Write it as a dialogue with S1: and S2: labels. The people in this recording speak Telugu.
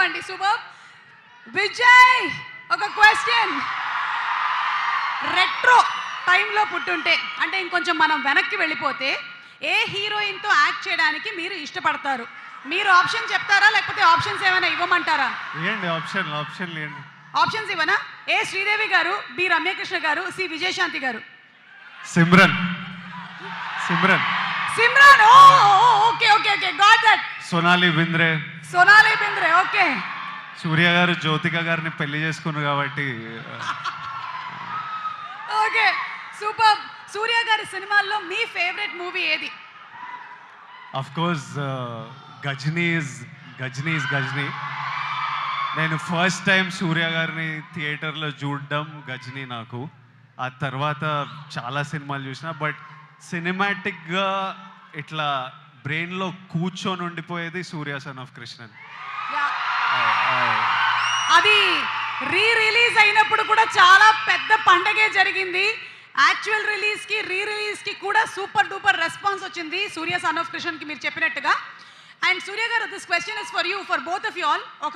S1: అండి, సూపర్. విజయ్, ఒక క్వశ్చన్. రెట్రో టైంలో పుట్టుంటే, అంటే ఇంకొంచెం మనం వెనక్కి వెళ్ళిపోతే ఏ హీరోయిన్తో యాక్ట్ చేయడానికి మీరు ఇష్టపడతారు? మీరు ఆప్షన్ చెప్తారా, లేకపోతే ఆప్షన్స్ ఏమైనా ఇవ్వమంటారా?
S2: ఏంటి ఆప్షన్లు ఏంటి?
S1: ఆప్షన్స్ ఇవ్వనా? ఏ శ్రీదేవి గారు, బి రమ్యకృష్ణ గారు, సి విజయశాంతి గారు.
S2: Simran.
S1: Simran, oh okay okay okay, got that.
S2: Sonali Bendre.
S1: Okay.
S2: Surya గారు జ్యోతిక గారిని పెళ్లి చేసుకున్నారు కాబట్టి.
S1: Okay, super. సూర్య గారి సినిమాల్లో మీ ఫేవరెట్ మూవీ ఏది?
S2: Of course Ghajini. నేను ఫస్ట్ టైం సూర్య గారిని థియేటర్లో చూడడం గజనీ నాకు. ఆ తర్వాత చాలా సినిమాలు చూసిన, బట్ సినిమాటిక్గా ఇట్లా బ్రెయిన్లో కూర్చొని ఉండిపోయేది సూర్య సన్ ఆఫ్ కృష్ణన్.
S1: అది రిలీజ్ అయినప్పుడు కూడా చాలా పెద్ద పండగే జరిగింది. యాక్చువల్ రిలీజ్కి రిలీజ్కి కూడా సూపర్ డూపర్ రెస్పాన్స్ వచ్చింది సూర్య సన్ ఆఫ్ కృష్ణన్కి, మీరు చెప్పినట్టుగా. అండ్ సూర్య గారు, this question is for you, for both of you all.